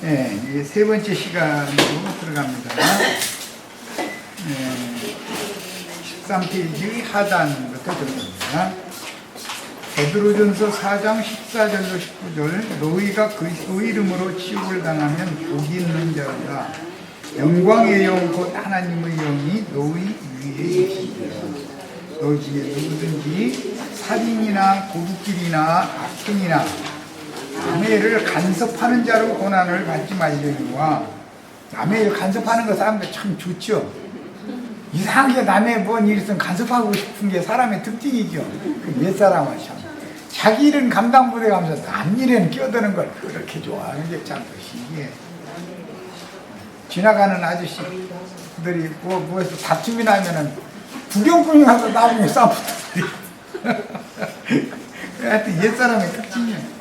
예, 이게 세 번째 시간으로 들어갑니다. 13페이지 하단부터 들어갑니다. 베드로전서 4장 14절로 19절 너희가 그리스도의 이름으로 치욕을 당하면 복이 있는 자로다. 영광의 영 곧 하나님의 영이 너희 위에 계시리라. 너희 중에 누구든지 살인이나 고부길이나 악행이나 남의 일을 간섭하는 자로 고난을 받지 말려니와. 남의 일을 간섭하는 거 사람들 참 좋죠. 이상하게 남의 뭔 일 있으면 간섭하고 싶은 게 사람의 특징이죠. 그 옛사람은 참 자기 일은 감당 못해가면서 남 일에는 끼어드는 걸 그렇게 좋아하는 게 참 신기해. 지나가는 아저씨들이 뭐에서 다툼이 나면은 구경꾼이 가서 나중에 싸움부터 하여튼 옛사람의 특징이에요.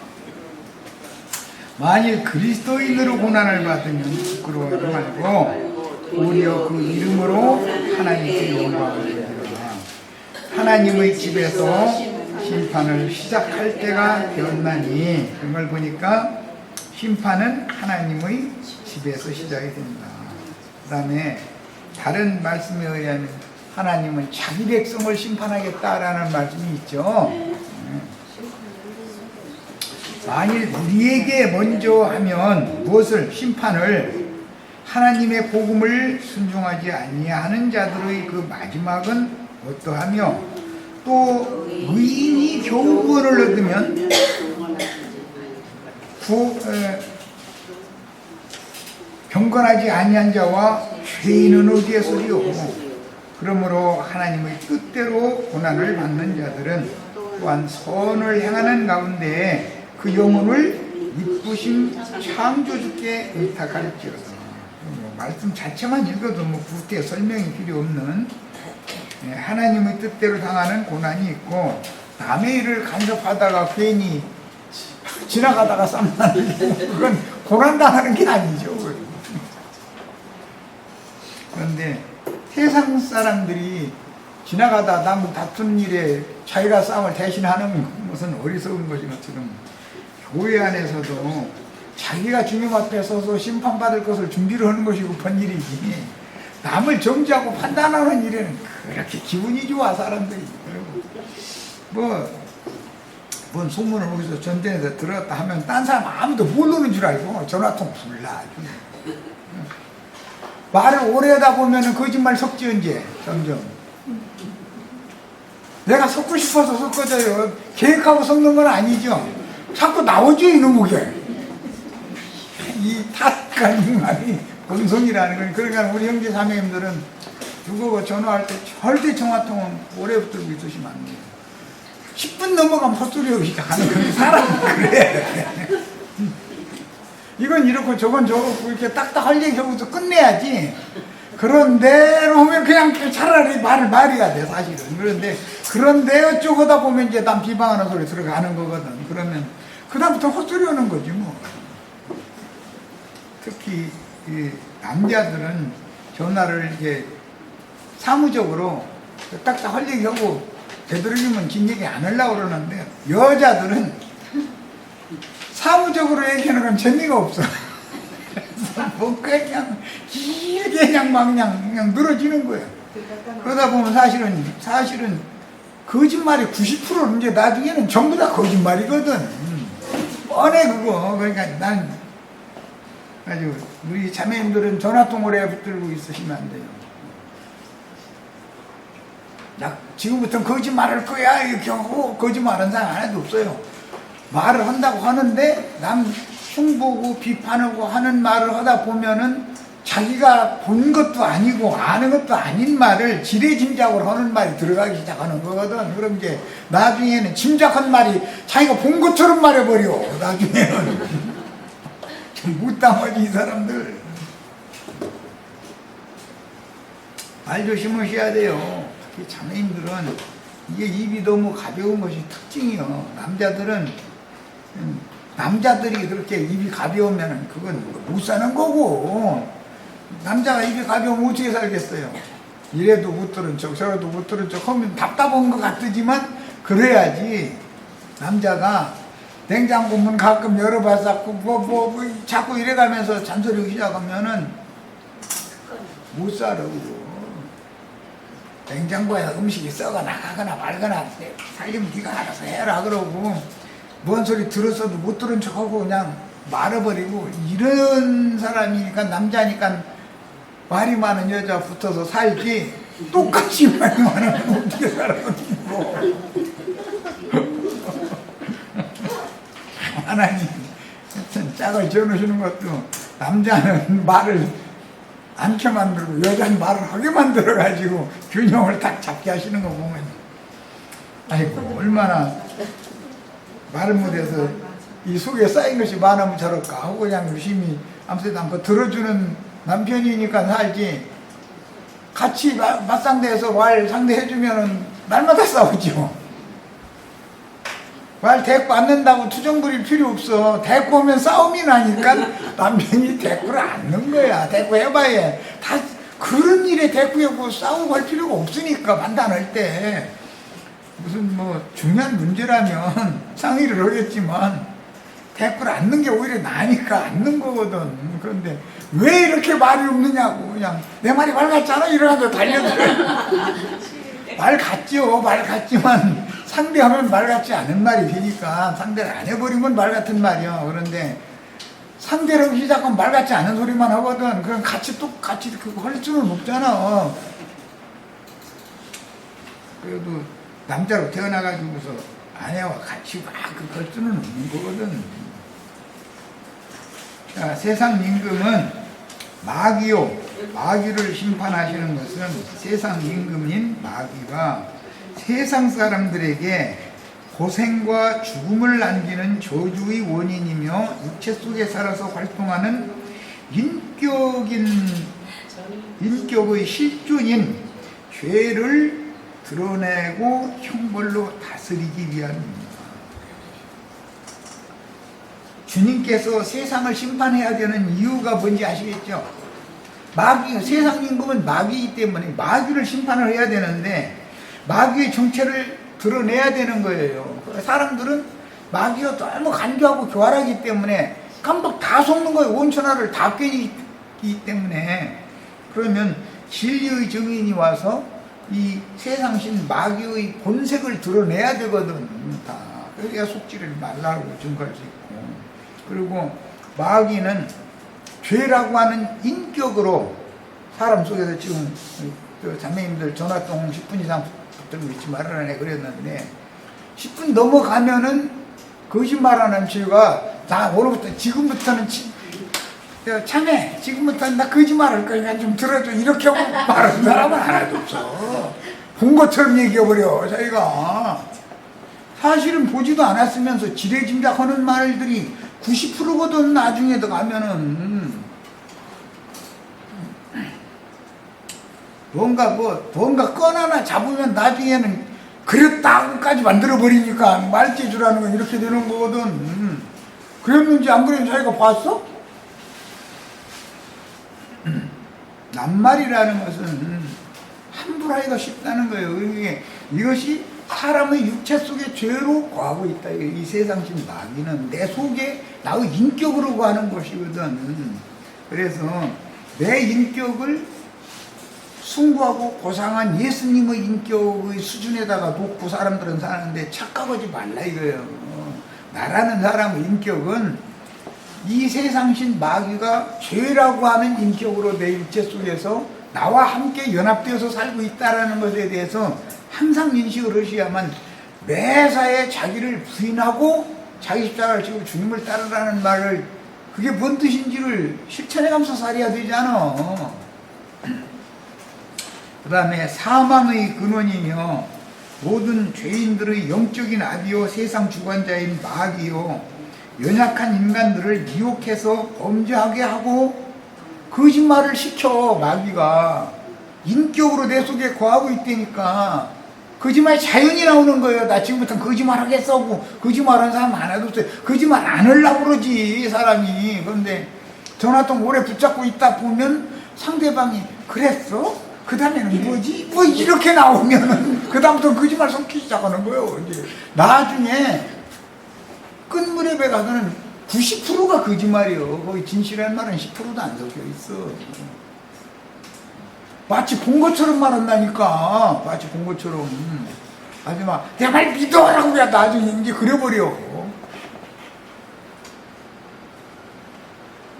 만일 그리스도인으로 고난을 받으면 부끄러워하지 말고 오히려 그 이름으로 하나님께 영광을 돌리라. 하나님의 집에서 심판을 시작할 때가 되었나니, 그걸 보니까 심판은 하나님의 집에서 시작이 됩니다. 그 다음에 다른 말씀에 의하면 하나님은 자기 백성을 심판하겠다라는 말씀이 있죠. 만일 우리에게 먼저 하면 무엇을? 심판을 하나님의 복음을 순종하지 아니하는 자들의 그 마지막은 어떠하며, 또 의인이 겨우 구원을 얻으면 경건하지 아니한 자와 죄인은 어디에서리요. 그러므로 하나님의 뜻대로 고난을 받는 자들은 또한 선을 행하는 가운데 그 영혼을 이쁘신 창조주께 의탁할지어다. 말씀 자체만 읽어도 구태 설명이 필요 없는, 하나님의 뜻대로 당하는 고난이 있고, 남의 일을 간섭하다가 괜히 지나가다가 쌈나는 그건 고난 당하는 게 아니죠. 그런데 세상 사람들이 지나가다 남 다투는 일에 자기가 싸움을 대신하는 것은 어리석은 것인 것처럼, 교회 안에서도 자기가 주님 앞에 서서 심판받을 것을 준비를 하는 것이 급한 일이지, 남을 판단하는 일에는 그렇게 기분이 좋아 사람들이. 뭔 소문을 어디서 전대에서 들었다 하면 딴 사람 아무도 모르는 줄 알고 전화통 불나. 말을 오래 하다 보면 거짓말 섞지언제 점점. 내가 섞고 싶어서 섞어져요. 계획하고 섞는 건 아니죠. 자꾸 나오죠 이놈의. 이 탓하는 말이 본성이라는 거니. 그러니까 우리 형제 자매님들은 누구고 전화할 때 절대 전화통은 오래 붙들고 있으시면 안 돼요. 10분 넘어가면 헛소리 하는 거니. 사람은 그래. 이건 이렇고 저건 저렇고 이렇게 딱딱 할 얘기하고서 끝내야지. 그런 대로 하면 그냥 차라리 말해야 돼 사실은. 그런데 그런데 어쩌고 하다 보면 이제 남 비방하는 소리 들어가는 거거든. 그러면 그다음부터 헛소리 하는 거지 뭐. 특히 이 남자들은 전화를 이제 사무적으로 딱딱 할 얘기하고 되도록이면 긴 얘기 안 하려고 그러는데, 여자들은 사무적으로 얘기하는 건 재미가 없어. 뭐 그냥 길게 그냥 늘어지는 거야. 그러다 보면 사실은 거짓말이 90%는 이제 나중에는 전부 다 거짓말이거든. 뻔해 그거. 그러니까 난 아주 우리 자매님들은 전화통 오래 붙들고 있으시면 안 돼요. 야, 지금부터는 거짓말을 할 거야 이렇게 하고 거짓말하는 사람 하나도 없어요. 말을 한다고 하는데 남 흉보고 비판하고 하는 말을 하다 보면은 자기가 본 것도 아니고 아는 것도 아닌 말을 지레짐작으로 하는 말이 들어가기 시작하는 거거든. 그럼 이제 나중에는 짐작한 말이 자기가 본 것처럼 말해버려. 나중에는 좀 못담아지 이 사람들. 말 조심하셔야 돼요. 특히 자매님들은 이게 입이 너무 가벼운 것이 특징이요. 남자들이 그렇게 입이 가벼우면 그건 못 사는 거고, 남자가 입이 가벼우면 어떻게 살겠어요? 이래도 못 들은 척 저래도 못 들은 척 하면 답답한 것 같지만 그래야지. 남자가 냉장고 문 가끔 열어봤었고 뭐 자꾸 이래가면서 잔소리 시작하면은 못 살아. 냉장고에 음식이 썩어 나가거나 말거나 살려면 네가 알아서 해라 그러고 뭔 소리 들었어도 못 들은 척하고 그냥 말아버리고 이런 사람이니까 남자니까 말이 많은 여자 붙어서 살지 똑같이 말이 많으면 어떻게 살아보고 하나님 짝을 지어놓으시는 것도 남자는 말을 않게 만들고 여자는 말을 하게 만들어가지고 균형을 딱 잡게 하시는 거 보면 아이고 얼마나 말을 못해서 이 속에 쌓인 것이 많으면 저럴까 하고 그냥 열심히 아무튼 않고 들어주는 남편이니까 살지 같이 맞상대해서 말 상대해주면은 날마다 싸우죠. 말 대꾸 안 nen다고 투정 부릴 필요 없어. 대꾸 하면 싸움이 나니까 남편이 대꾸를 안 넣는 거야. 대꾸 해봐야 다 그런 일에 대꾸하고 싸우고 할 필요가 없으니까 판단할 때 무슨 뭐 중요한 문제라면 상의를 하겠지만 대꾸를 안 넣는 게 오히려 나으니까 안 넣는 거거든. 그런데 왜 이렇게 말이 없느냐고 그냥 내 말이 말 같잖아 이러면서 달려들어요. 말 같죠. 말 같지만 상대하면 말 같지 않은 말이 되니까 상대를 안 해버리면 말 같은 말이야. 그런데 상대를 하기 시작하면 말 같지 않은 소리만 하거든. 그럼 같이 똑같이 그거 할 수는 없잖아. 그래도 남자로 태어나가지고서 아내와 같이 막 그거 할 수는 없는 거거든. 자, 세상 임금은 마귀요. 마귀를 심판하시는 것은 세상 임금인 마귀가 세상 사람들에게 고생과 죽음을 남기는 저주의 원인이며 육체 속에 살아서 활동하는 인격의 실존인 죄를 드러내고 형벌로 다스리기 위함입니다. 주님께서 세상을 심판해야 되는 이유가 뭔지 아시겠죠? 세상 임금은 마귀이기 때문에 마귀를 심판을 해야 되는데 마귀의 정체를 드러내야 되는 거예요. 사람들은 마귀가 너무 간교하고 교활하기 때문에 깜빡 다 속는 거예요. 온천하를 다 깨기 때문에. 그러면 진리의 증인이 와서 이 세상신 마귀의 본색을 드러내야 되거든. 다. 그래야 속지를 말라고 증거할 수 있고. 그리고 마귀는 죄라고 하는 인격으로 사람 속에서 지금 자매님들 전화통 10분 이상 붙들고 있지 말아라 그랬는데 10분 넘어가면은 거짓말하는 죄가 나 오늘부터 지금부터는 참해 지금부터는 나 거짓말할 거니까 좀 들어줘 이렇게 하고 말하는 사람은 하나도 없어. 본 것처럼 얘기해버려. 자기가 사실은 보지도 않았으면서 지레짐작하는 말들이 90%거든. 나중에 더 가면은 뭔가 건 하나 잡으면 나중에는 그랬다고까지 만들어버리니까 말재주라는 건 이렇게 되는 거거든. 그랬는지 안 그랬는지 자기가 봤어? 낱말이라는 것은 함부로 하기가 쉽다는 거예요. 이것이 사람의 육체 속에 죄로 거하고 있다. 이 세상신 마귀는 내 속에 나의 인격으로 거하는 것이거든. 그래서 내 인격을 숭고하고 고상한 예수님의 인격의 수준에다가 놓고 사람들은 사는데 착각하지 말라 이거예요. 나라는 사람의 인격은 이 세상신 마귀가 죄라고 하는 인격으로 내 육체 속에서 나와 함께 연합되어서 살고 있다는 것에 대해서 항상 인식을 하셔야만 매사에 자기를 부인하고 자기 십자가를 지고 주님을 따르라는 말을 그게 뭔 뜻인지를 실천해가면서 살아야 되잖아. 그 다음에 사망의 근원이며 모든 죄인들의 영적인 아비요 세상 주관자인 마귀요 연약한 인간들을 미혹해서 범죄하게 하고 거짓말을 시켜. 마귀가 인격으로 내 속에 거하고 있다니까 거짓말이 자연히 나오는 거예요. 나 지금부터 거짓말 하겠어 하고 거짓말하는 사람 하나도 없어요. 거짓말 안 하려고 그러지 사람이. 그런데 전화통 오래 붙잡고 있다 보면 상대방이 그랬어? 그 다음에는 뭐지? 뭐 이렇게 나오면은 그 다음부터 거짓말 섞기 시작하는 거예요. 이제 나중에 끝 무렵에 가서는 90%가 거짓말이요. 거기 진실한 말은 10%도 안 섞여 있어. 마치 본 것처럼 말한다니까. 마치 본 것처럼. 아주 막 내 말 믿어라고 그냥 나중에 이제 그려버려.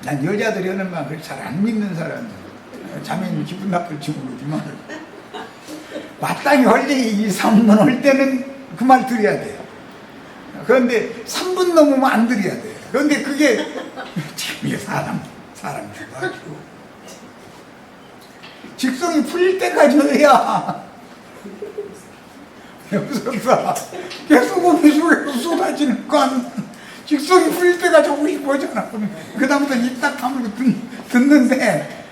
난 여자들이 하는 말 그렇게 잘 안 믿는 사람이야. 자매님 기분 나쁠지 모르지만 마땅히 할 얘기 2, 3분 할 때는 그 말 들어야 돼. 그런데 3분 넘으면 안 들어야 돼. 그런데 그게 참 이게 사람 죽어가지고 직성이 풀릴 때까지 해야 없었어. 계속 몸이 쏟아지는 건 직성이 풀릴 때까지 하고 싶어잖아. 그 다음부터 입 딱 다물고 듣는데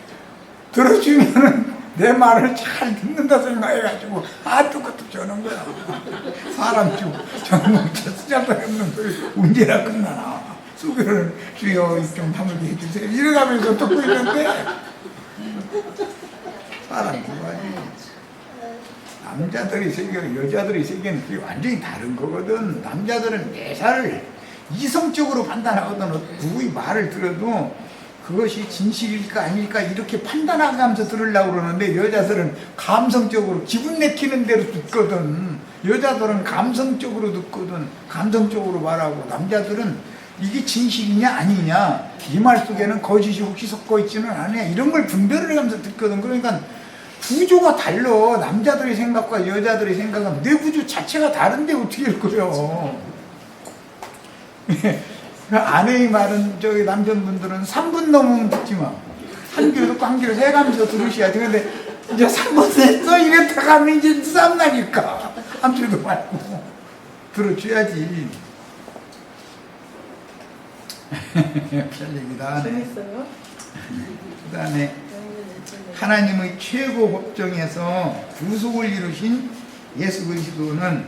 들어주면은 내 말을 잘 듣는다 생각해가지고 아뚜것도 저는 거야. 사람 좀 정말 쓰자도 없는 소리 언제나 끝나나. 수고를 주여 입 좀 다물게 해주세요. 이래가면서 듣고 있는데 사람 좋아해. 남자들의 세계는 여자들의 세계는 그게 완전히 다른 거거든. 남자들은 매사를 이성적으로 판단하거든. 누구의 말을 들어도 그것이 진실일까 아닐까 이렇게 판단하면서 들으려고 그러는데 여자들은 감성적으로 기분 내키는 대로 듣거든. 여자들은 감성적으로 듣거든. 감성적으로 말하고 남자들은 이게 진실이냐 아니냐 이 말 속에는 거짓이 혹시 섞어 있지는 않냐 이런 걸 분별을 하면서 듣거든. 그러니까 구조가 달라. 남자들의 생각과 여자들의 생각은 내 구조 자체가 다른데 어떻게 할 거예요. 아내의 말은 저기 남편분들은 3분 넘으면 듣지 마. 한 귀로 듣고 한 귀로 세가면서 들으셔야지. 근데 이제 3분 됐어 이랬다가 하면 이제 싸움나니까 한 줄도 말고 들어줘야지. 별 얘기다. 재밌어요? 그 다음에 하나님의 최고 법정에서 구속을 이루신 예수 그리스도는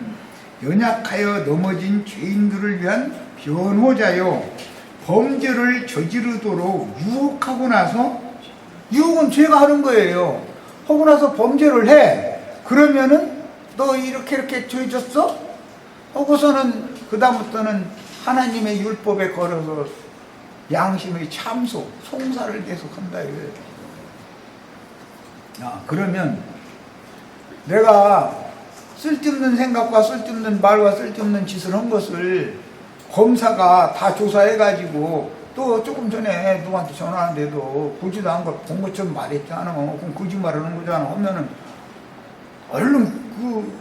연약하여 넘어진 죄인들을 위한 변호자요 범죄를 저지르도록 유혹하고 나서 유혹은 죄가 하는 거예요. 하고 나서 범죄를 해. 그러면은 너 이렇게 죄 졌어? 하고서는 그 다음부터는 하나님의 율법에 걸어서 양심의 참소, 송사를 계속한다 이거예요. 그러면 내가 쓸데없는 생각과 쓸데없는 말과 쓸데없는 짓을 한 것을 검사가 다 조사해가지고 또 조금 전에 누구한테 전화하는데도 보지도 않은 걸 본 것처럼 말했잖아. 그럼 거짓말하는 거잖아. 하면은 얼른 그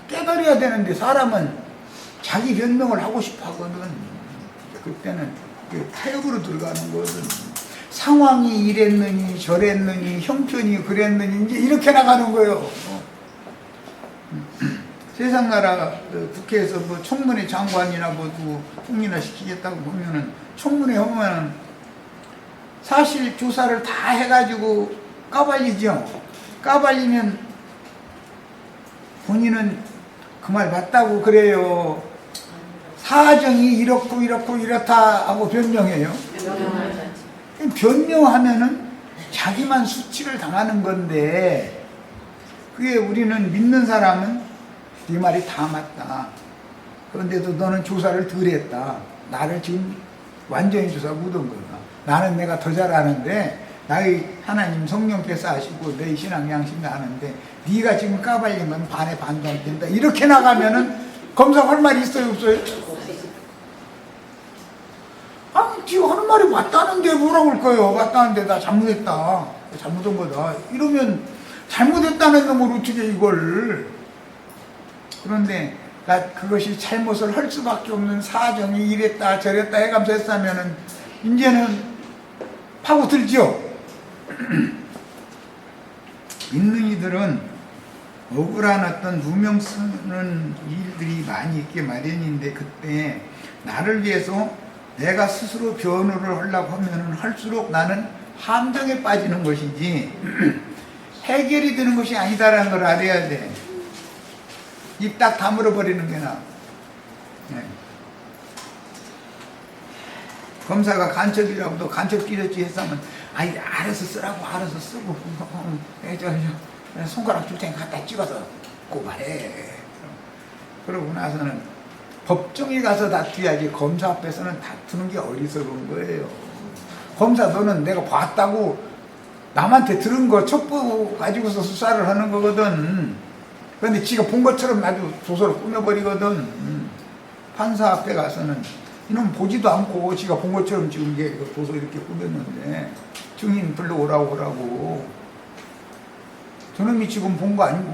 깨달아야 되는데 사람은 자기 변명을 하고 싶어 하거든. 그때는 타협으로 들어가는 거거든. 상황이 이랬느니 저랬느니 형편이 그랬느니 이제 이렇게 나가는 거예요. 세상 나라 국회에서 뭐 청문회 장관이나 뭐 총리나 시키겠다고 보면은 청문회 하면은 사실 조사를 다 해가지고 까발리죠. 까발리면 본인은 그 말 맞다고 그래요. 사정이 이렇고 이렇다 하고 변명해요. 변명하면은 자기만 수치를 당하는 건데 그게 우리는 믿는 사람은 네 말이 다 맞다. 그런데도 너는 조사를 덜 했다. 나를 지금 완전히 조사 묻은 거다. 나는 내가 더 잘 아는데 나의 하나님 성령께서 아시고 내 신앙 양심이 아는데 네가 지금 까발리면 반에 반도 안 된다. 이렇게 나가면은 검사 할 말이 있어요 없어요? 아니 지금 하는 말이 맞다는데 뭐라고 할 거예요. 맞다는데 나 잘못했다. 잘못한 거다. 이러면 잘못했다는 놈을 어떻게 이걸. 그런데 그것이 잘못을 할 수밖에 없는 사정이 이랬다 저랬다 해가면서 했다면은 이제는 파고들죠. 있는 이들은 억울한 어떤 누명 쓰는 일들이 많이 있게 마련인데 그때 나를 위해서 내가 스스로 변호를 하려고 하면은 할수록 나는 함정에 빠지는 것이지 해결이 되는 것이 아니다라는 걸 알아야 돼. 입 딱 다물어 버리는 게 나아. 네. 검사가 간첩이라고도 간첩 끼렸지 했으면 아이 알아서 쓰라고 알아서 쓰고 손가락 줄 테니까 갖다 찍어서 고발해. 그러고 나서는 법정에 가서 다투야지 검사 앞에서는 다투는 게 어리석은 거예요. 검사 너는 내가 봤다고 남한테 들은 거 첩보 가지고서 수사를 하는 거거든. 그런데 지가 본 것처럼 아주 조서를 꾸며버리거든. 판사 앞에 가서는 이놈 보지도 않고 지가 본 것처럼 지금 이게 조서 이렇게 꾸몄는데 증인 불러오라고. 저놈이 지금 본 거 아니고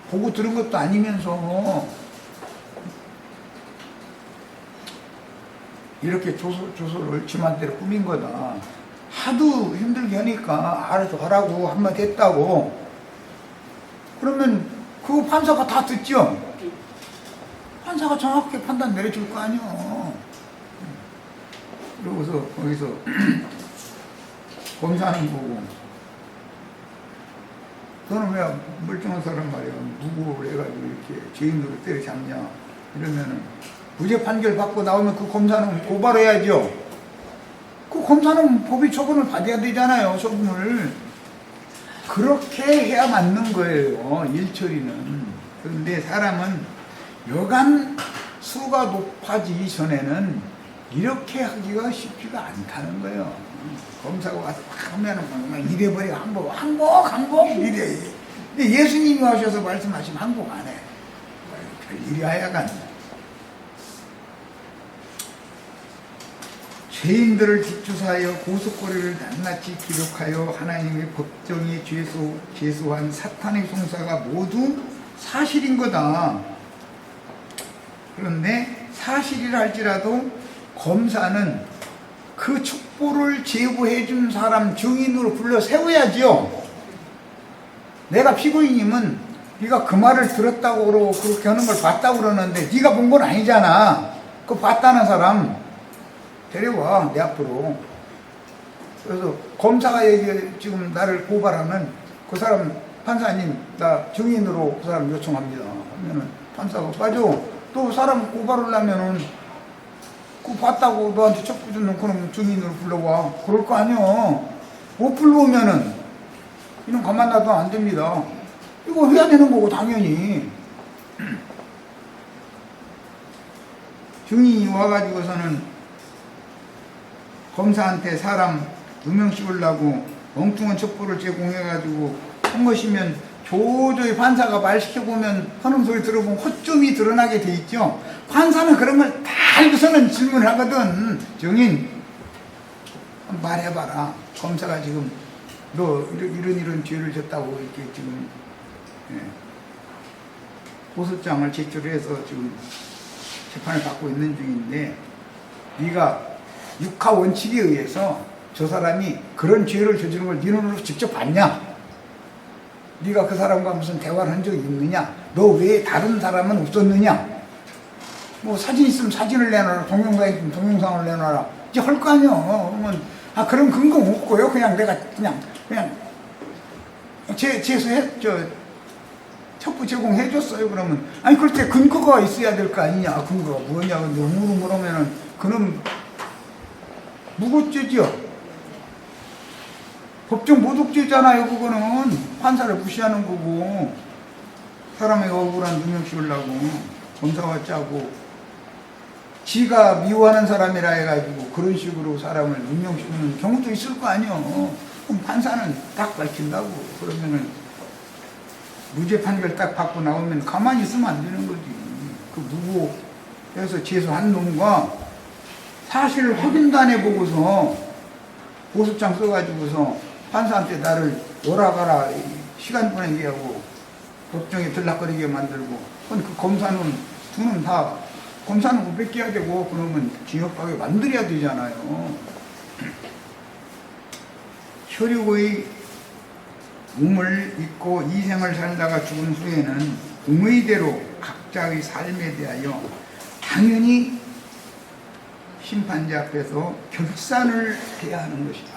보고 들은 것도 아니면서 이렇게 조서를 지만대로 꾸민 거다. 하도 힘들게 하니까 알아서 하라고 한마디 했다고. 그러면 그 판사가 다 듣죠. 판사가 정확하게 판단 내려줄 거 아니요. 그러고서 거기서 검사는 보고 너는 왜 멀쩡한 사람 말이야 무고를 해가지고 이렇게 죄인으로 때려잡냐 이러면은 무죄 판결 받고 나오면 그 검사는 고발해야죠. 그 검사는 법의 처분을 받아야 되잖아요. 처분을 그렇게 해야 맞는 거예요. 일처리는. 그런데 사람은 여간 수가 높아지기 전에는 이렇게 하기가 쉽지가 않다는 거예요. 검사가 와서 막 하면은 이래버려 항복 이래. 근데 예수님이 하셔서 말씀하시면 항복 안 해. 별일이 하여간 죄인들을 뒷조사하여 고속거리를 낱낱이 기록하여 하나님의 법정에 제소한 사탄의 송사가 모두 사실인 거다. 그런데 사실이라 할지라도 검사는 그 첩보를 제보해 준 사람 증인으로 불러 세워야지요. 내가 피고인이면 네가 그 말을 들었다고 그러고 그렇게 하는 걸 봤다고 그러는데 네가 본 건 아니잖아. 그 봤다는 사람 데려와 내 앞으로. 그래서 검사가 지금 나를 고발하면 그 사람 판사님 나 증인으로 그 사람 요청합니다 하면은 판사가 빠져. 또 사람 고발을 하면은 그 봤다고 너한테 첩보 줬는 그럼 증인으로 불러와 그럴 거 아니야. 못 불러오면은 이놈 가만 놔도 안 됩니다. 이거 해야 되는 거고 당연히. 증인이 와가지고서는 검사한테 사람 누명 씌우려고 엉뚱한 첩보를 제공해가지고 한 것이면 도저히 판사가 말 시켜보면 하는 소리 들어보면 허점이 드러나게 돼 있죠. 판사는 그런 걸 다 알고서는 질문을 하거든. 증인 말해봐라. 검사가 지금 너 이런 죄를 졌다고 이렇게 지금 고소장을 제출해서 지금 재판을 받고 있는 중인데 네가 육하 원칙에 의해서 저 사람이 그런 죄를 저지른 걸 네 눈으로 직접 봤냐? 네가 그 사람과 무슨 대화를 한 적이 있느냐? 너 외에 다른 사람은 없었느냐? 뭐 사진 있으면 사진을 내놔라. 동영상 있으면 동영상을 내놔라. 이제 할 거 아니야. 그러면 그런 근거 없고요. 그냥 내가 그냥 첩보 제공해줬어요. 그러면 아니 그럴 때 근거가 있어야 될 거 아니냐? 근거가 뭐냐? 근데 우물우물하면은 그놈 무고죄죠. 법정 모독죄잖아요. 그거는 판사를 무시하는 거고 사람의 억울한 누명 씌우려고 검사와 짜고 지가 미워하는 사람이라 해가지고 그런 식으로 사람을 누명 씌우는 경우도 있을 거 아니요. 그럼 판사는 딱 밝힌다고. 그러면은 무죄 판결 딱 받고 나오면 가만히 있으면 안 되는 거지. 그 무고해서 제소한 놈과 사실 확인도 안 해보고서 고소장 써가지고서 판사한테 나를 오라가라 시간 보내게 하고 법정에 들락거리게 만들고 그 검사는 두 놈 다 검사는 못 뺏겨야 되고 그러면 징역하게 만들어야 되잖아요. 혈육의 몸을 입고 이 생을 살다가 죽은 후에는 공의대로 각자의 삶에 대하여 당연히 심판자 앞에서 결산을 해야 하는 것이다.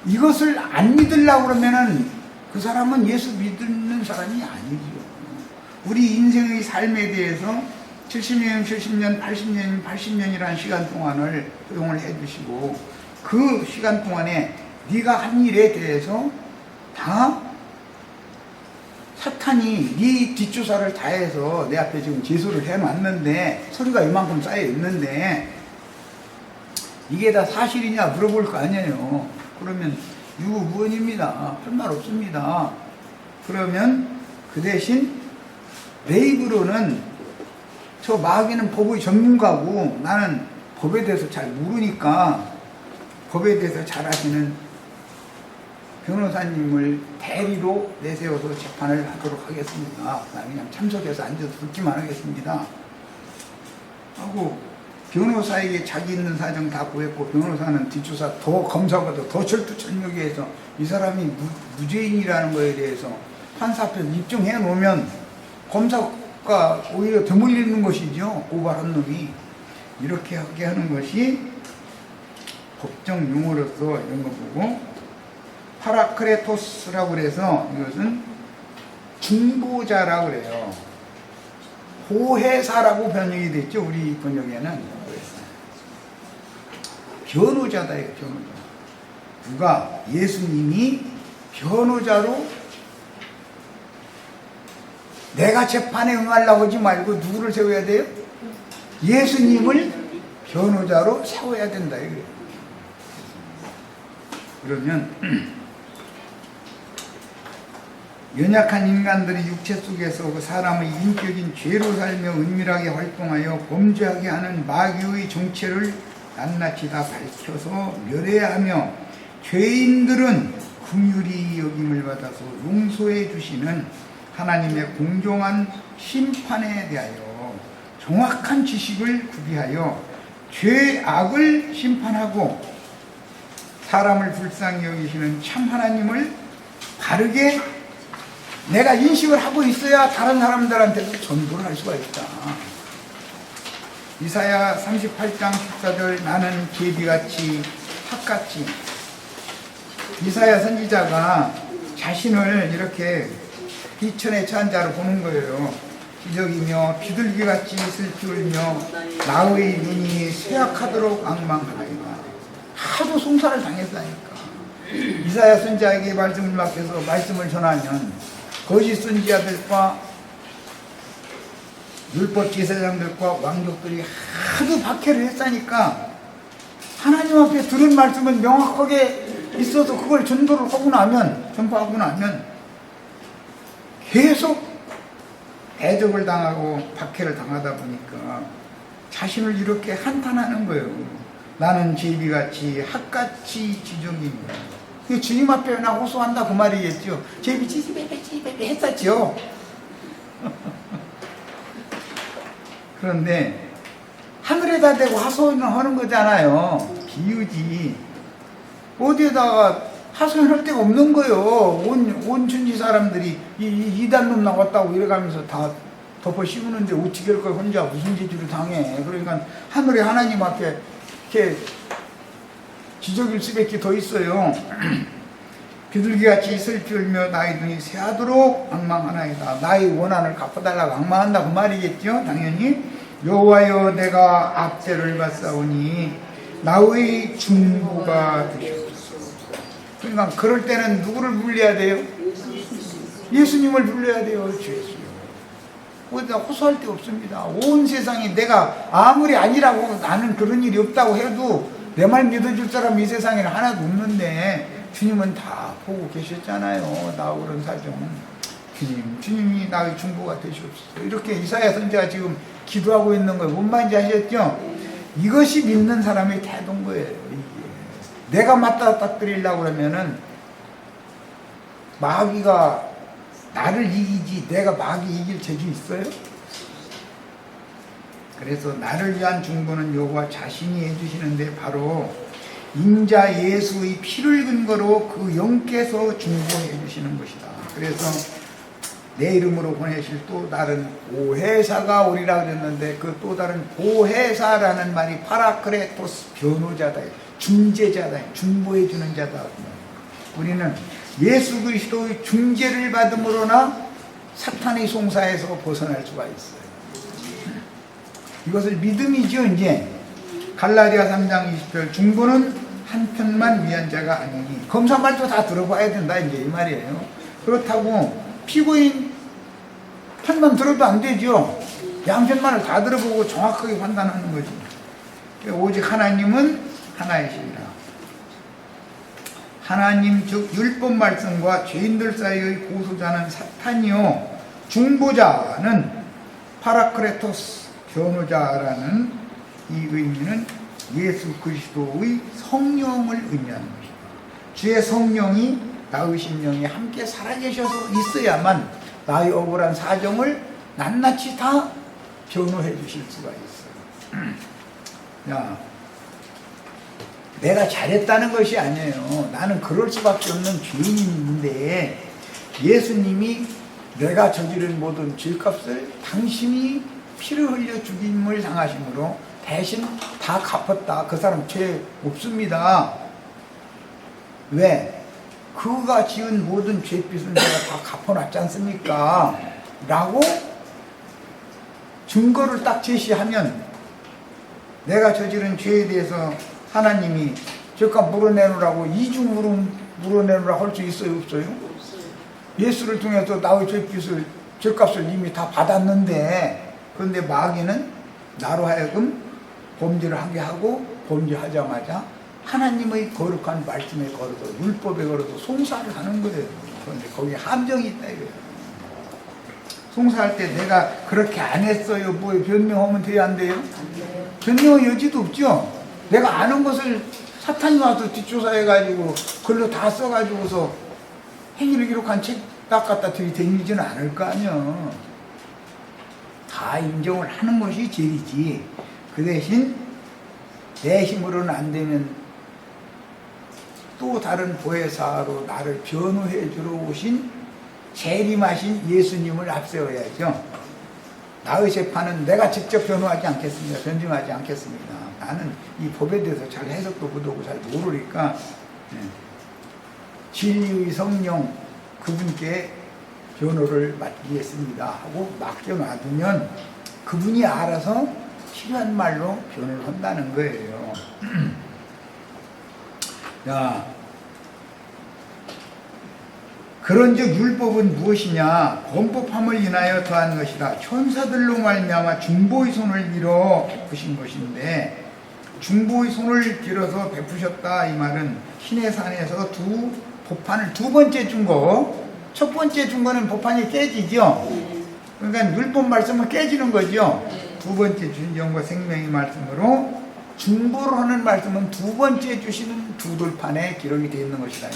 이것을 안 믿으려고 그러면은 그 사람은 예수 믿는 사람이 아니죠. 우리 인생의 삶에 대해서 70년, 70년, 80년, 80년이라는 시간 동안을 허용을 해주시고 그 시간 동안에 네가 한 일에 대해서 다 사탄이 네 뒷조사를 다 해서 내 앞에 지금 제소를 해놨는데 서류가 이만큼 쌓여 있는데 이게 다 사실이냐 물어볼 거 아니에요. 그러면 유무원입니다. 할 말 없습니다. 그러면 그 대신 내 입으로는 저 마귀는 법의 전문가고 나는 법에 대해서 잘 모르니까 법에 대해서 잘 아시는 변호사님을 대리로 내세워서 재판을 하도록 하겠습니다. 나 그냥 참석해서 앉아서 듣기만 하겠습니다. 하고 변호사에게 자기 있는 사정 다 구했고 변호사는 뒷조사 더 검사보다 더 철두철미하게 해서 이 사람이 무죄인이라는 거에 대해서 판사 앞에서 입증해 놓으면 검사가 오히려 되물리는 것이죠. 고발한 놈이. 이렇게 하게 하는 것이 법정 용어로서 이런 거 보고 파라크레토스라고 그래서 이것은 중보자라고 그래요. 보혜사라고 번역이 됐죠. 우리 번역에는. 변호자다예요. 변호자. 누가? 예수님이 변호자로 내가 재판에 응하려고 하지 말고 누구를 세워야 돼요? 예수님을 변호자로 세워야 된다. 이거예요. 그러면 연약한 인간들이 육체 속에서 그 사람의 인격인 죄로 살며 은밀하게 활동하여 범죄하게 하는 마귀의 정체를 낱낱이 다 밝혀서 멸해하며 죄인들은 긍휼히 여김을 받아서 용서해 주시는 하나님의 공정한 심판에 대하여 정확한 지식을 구비하여 죄악을 심판하고 사람을 불쌍히 여기시는 참 하나님을 바르게 내가 인식을 하고 있어야 다른 사람들한테도 전도를 할 수가 있다. 이사야 38장 14절 나는 제비같이 핫같이. 이사야 선지자가 자신을 이렇게 비천에 처한 자로 보는 거예요. 기적이며 비둘기같이 슬피 울며 나의 눈이 쇠약하도록 앙망하나이다. 하도 송사를 당했다니까. 이사야 선지자에게 말씀을 맡겨서 말씀을 전하면 거짓 선지자들과 율법 제사장들과 왕족들이 하도 박해를 했다니까 하나님 앞에 들은 말씀은 명확하게 있어서 그걸 전도를 하고 나면 전파하고 나면 계속 대적을 당하고 박해를 당하다 보니까 자신을 이렇게 한탄하는 거예요. 나는 제비같이 핫같이 지정입니다. 주님 앞에 나 호소한다 그 말이겠죠. 제비 찌베베 했었죠. 그런데 하늘에다 대고 하소연을 하는 거잖아요. 비유지. 어디에다가 하소연할 데가 없는 거예요. 온 천지 사람들이 이단놈 나왔다고 이래가면서 다 덮어 씌우는데 어떻게 할 거야. 혼자 무슨 재주를 당해. 그러니까 하늘에 하나님 앞에 이렇게 기적일 수밖에 더 있어요. 비둘기같이 슬피 울며 나의 눈이 새하도록 앙망하나이다. 나의 원한을 갚아달라고 앙망한다 그 말이겠죠. 당연히 여호와여 내가 압제를 받사오니 나의 중보가 되시옵소서. 그러니까 그럴 때는 누구를 불러야 돼요? 예수님을 불러야 돼요. 예수님. 어디다 호소할 데 없습니다. 온 세상이 내가 아무리 아니라고 나는 그런 일이 없다고 해도 내 말 믿어줄 사람 이 세상에는 하나도 없는데 주님은 다 보고 계셨잖아요. 나 그런 사정. 주님이 나의 중보가 되시옵소서. 이렇게 이사야 선지자가 지금 기도하고 있는 거예요. 뭔 말인지 아셨죠? 이것이 믿는 사람의 태도인 거예요. 이게. 내가 맞다 드리려고 그러면은 마귀가 나를 이기지 내가 마귀 이길 재주 있어요? 그래서 나를 위한 중보는 여호와 자신이 해주시는데 바로 인자 예수의 피를 근거로 그 영께서 중보해 주시는 것이다. 그래서 내 이름으로 보내실 또 다른 보혜사가 오리라 그랬는데 그 또 다른 보혜사라는 말이 파라크레토스 변호자다, 중재자다, 중보해 주는 자다. 우리는 예수 그리스도의 중재를 받음으로나 사탄의 송사에서 벗어날 수가 있어요. 이것을 믿음이죠. 이제 갈라디아 3장 20절 중보는 한편만 위한 자가 아니니 검사 말도 다 들어봐야 된다 이제 이 말이에요. 그렇다고 피고인 편만 들어도 안 되죠. 양편만을 다 들어보고 정확하게 판단하는 거지. 오직 하나님은 하나이시라. 하나님 즉 율법 말씀과 죄인들 사이의 고소자는 사탄이요 중보자는 파라크레토스 변호자라는 이 의미는 예수 그리스도의 성령을 의미하는 것입니다. 주의 성령이 나의 심령에 함께 살아계셔서 있어야만 나의 억울한 사정을 낱낱이 다 변호해 주실 수가 있어요. 야, 내가 잘했다는 것이 아니에요. 나는 그럴 수밖에 없는 죄인인데 예수님이 내가 저지른 모든 죄값을 당신이 피를 흘려 죽임을 당하심으로 대신 다 갚았다. 그 사람 죄 없습니다. 왜? 그가 지은 모든 죄빚은 내가 다 갚아놨지 않습니까? 라고 증거를 딱 제시하면 내가 저지른 죄에 대해서 하나님이 죄값 물어내놓으라고 이중으로 물어내놓으라고 할 수 있어요? 없어요? 예수를 통해서 나의 죄값을 이미 다 받았는데, 그런데 마귀는 나로 하여금 범죄를 하게 하고 범죄하자마자 하나님의 거룩한 말씀에 걸어서 율법에 걸어서 송사를 하는 거예요. 그런데 거기에 함정이 있다 이거예요. 송사할 때 내가 그렇게 안 했어요. 뭐 변명하면 돼요, 안 돼요? 변명의 여지도 없죠. 내가 아는 것을 사탄이 와서 뒷조사해가지고 글로 다 써가지고서 행위를 기록한 책 딱 갖다 들이대미지는 않을 거 아니야. 다 인정을 하는 것이 제일이지. 그 대신 내 힘으로는 안 되면 또 다른 보혜사로 나를 변호해 주러 오신 재림하신 예수님을 앞세워야죠. 나의 재판은 내가 직접 변호하지 않겠습니다. 변증하지 않겠습니다. 나는 이 법에 대해서 잘 해석도 못하고 잘 모르니까 진리의 성령 그분께 변호를 맡기겠습니다 하고 맡겨놔두면 그분이 알아서 필요한 말로 변호를 한다는 거예요. 야, 그런즉 율법은 무엇이냐? 범법함을 인하여 더한 것이라. 천사들로 말미암아 중보의 손을 빌어 베푸신 것인데, 중보의 손을 빌어서 베푸셨다 이 말은 시내산에서 법판을 두 번째 준 거, 첫 번째 준 거는 법판이 깨지죠. 그러니까 율법 말씀은 깨지는 거죠. 두 번째 주신 영과 생명의 말씀으로 중보를 하는 말씀은 두 번째 주시는 두 돌판에 기록이 되어 있는 것이다.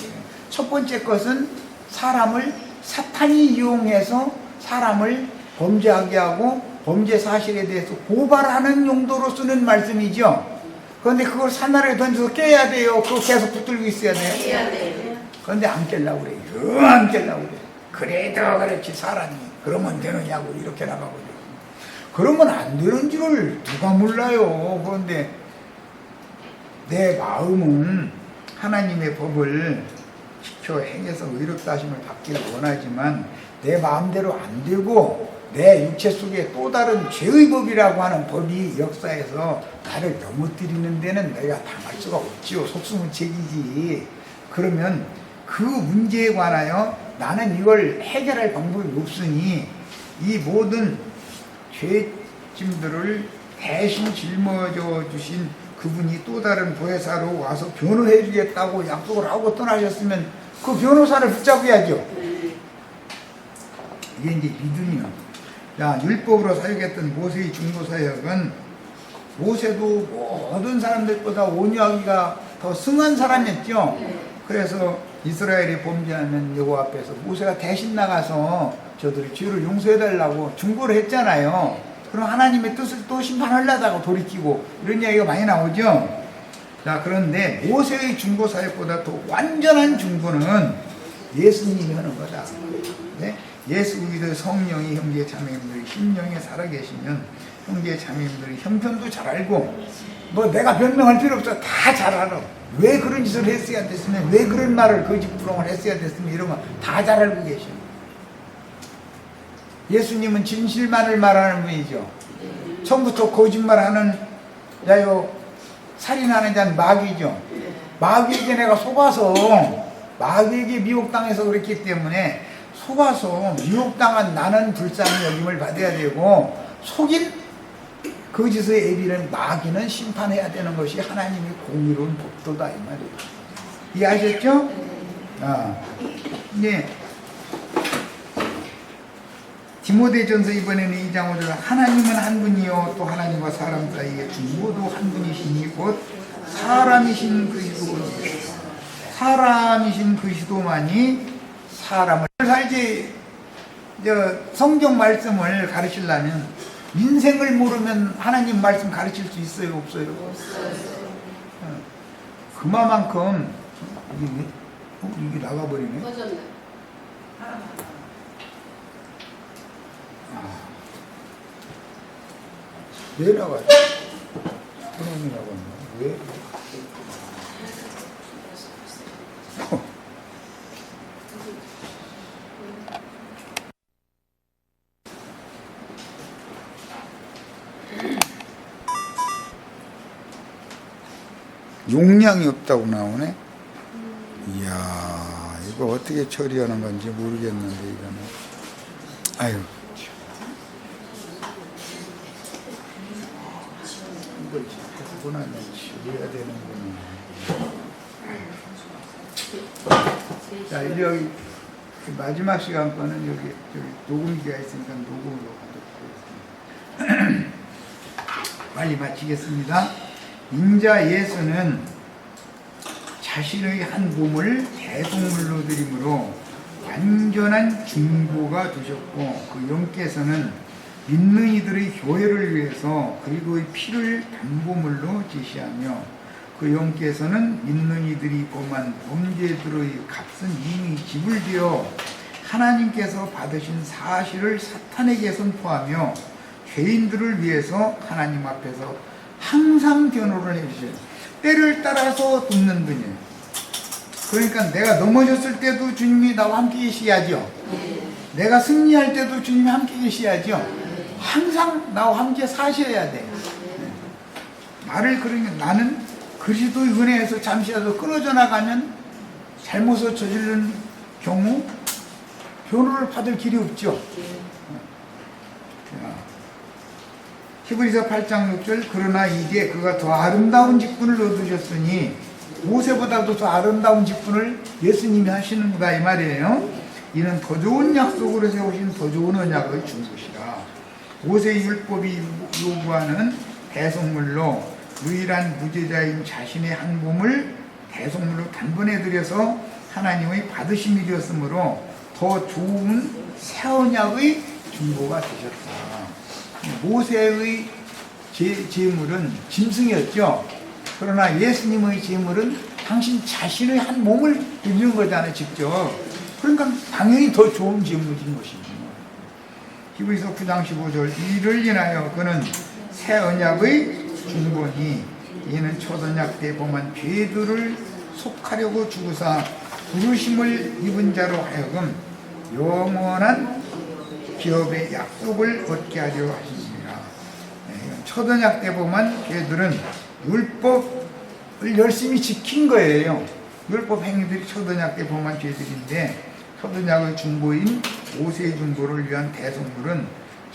첫 번째 것은 사탄이 이용해서 사람을 범죄하게 하고 범죄 사실에 대해서 고발하는 용도로 쓰는 말씀이죠. 그런데 그걸 산나라에 던져서 깨야 돼요. 그거 계속 붙들고 있어야 돼요. 그런데 안 깨려고 그래요. 안 깨려고 그래요. 그래도 그렇지 사람이 그러면 되느냐고 이렇게 나가거든요. 그러면 안 되는 줄을 누가 몰라요. 그런데 내 마음은 하나님의 법을 지켜 행해서 의롭다 하심을 받기를 원하지만 내 마음대로 안 되고 내 육체 속에 또 다른 죄의 법이라고 하는 법이 역사에서 나를 넘어뜨리는 데는 내가 당할 수가 없지요. 속수무책이지. 그러면 그 문제에 관하여 나는 이걸 해결할 방법이 없으니 이 모든 죄짐들을 대신 짊어져 주신 그분이 또 다른 보혜사로 와서 변호해 주겠다고 약속을 하고 떠나셨으면 그 변호사를 붙잡아야죠. 이게 이제 믿음이요. 자, 율법으로 사역했던 모세의 중보사역은 모세도 모든 사람들보다 온유하기가 더 승한 사람이었죠. 그래서 이스라엘이 범죄하는 여호와 앞에서 모세가 대신 나가서 저들의 죄를 용서해달라고 중보를 했잖아요. 그럼 하나님의 뜻을 또 심판하려다가 돌이키고 이런 이야기가 많이 나오죠. 자, 그런데 모세의 중보 사역보다 더 완전한 중보는 예수님이 하는 거다. 네? 예수 믿을 성령이 형제 자매님들이 심령에 살아계시면 형제 자매님들이 형편도 잘 알고 뭐 내가 변명할 필요 없어. 다 잘 알아. 왜 그런 짓을 했어야 됐으면, 왜 그런 말을 거짓부렁을 했어야 됐으면 이런 거 다 잘 알고 계셔. 예수님은 진실만을 말하는 분이죠. 처음부터 거짓말하는 자요 살인하는 자는 마귀죠. 마귀에게 내가 속아서 마귀에게 미혹당해서 그랬기 때문에 속아서 미혹당한 나는 불쌍히 여김을 받아야 되고, 속인 거짓의 애비는 마귀는 심판해야 되는 것이 하나님의 공의로운 법도다, 이 말이에요. 이해하셨죠? 이제 디모데전서 이번에는 2장 5절, 하나님은 한 분이요 또 하나님과 사람 사이에 중보도 한 분이시니 곧 사람이신 그리스도, 사람이신 그리스도만이 사람을 살지. 성경 말씀을 가르치려면 인생을 모르면 하나님 말씀 가르칠 수 있어요, 없어요? 그만큼 이게 나가버리네. 왜 나가요? 그놈이 나갔나? 왜? 용량이 없다고 나오네? 이야, 이거 어떻게 처리하는 건지 모르겠는데, 이거는. 아유. 이걸 하고 나면 치워야 되는구나. 자, 이제 여기 마지막 시간 거는 여기 녹음기가 있으니까 녹음으로 하도록 하겠습니다. 빨리 마치겠습니다. 인자 예수는 자신의 한 몸을 대속물로 드림으로 완전한 중보가 되셨고, 그 영께서는 믿는 이들의 교회를 위해서 그리고의 피를 담보물로 제시하며, 그 영께서는 믿는 이들이 범한 범죄들의 값은 이미 지불되어 하나님께서 받으신 사실을 사탄에게 선포하며 죄인들을 위해서 하나님 앞에서 항상 변호를 해주셔요. 때를 따라서 돕는 분이에요. 그러니까 내가 넘어졌을 때도 주님이 나와 함께 계셔야죠. 내가 승리할 때도 주님이 함께 계셔야죠. 항상 나와 함께 사셔야 돼. 말을 그러니까 나는 그리스도의 은혜에서 잠시라도 끊어져 나가면 잘못을 저지른 경우 변호를 받을 길이 없죠. 히브리서 8장 6절, 그러나 이제 그가 더 아름다운 직분을 얻으셨으니 모세보다도 더 아름다운 직분을 예수님이 하시는구나, 이 말이에요. 이는 더 좋은 약속으로 세우신 더 좋은 언약을 준 것이라. 모세의 율법이 요구하는 대속물로 유일한 무죄자인 자신의 한 몸을 대속물로 단번에 드려서 하나님의 받으심이 되었으므로 더 좋은 새 언약의 중보가 되셨다. 모세의 제물은 짐승이었죠. 그러나 예수님의 제물은 당신 자신의 한 몸을 드리는 거잖아요, 직접. 그러니까 당연히 더 좋은 제물인 것이죠. 히브리서 9장 15절, 이를 인하여 그는 새 언약의 중보니 이는 첫 언약 때 범한 죄들을 속하려고 주구사 부르심을 입은 자로 하여금 영원한 기업의 약속을 얻게 하려 하십니다. 첫 언약 때 범한 죄들은 율법을 열심히 지킨 거예요. 율법 행위들이 첫 언약 때 범한 죄들인데, 첫 언약의 중보인 모세의 중보를 위한 대속물은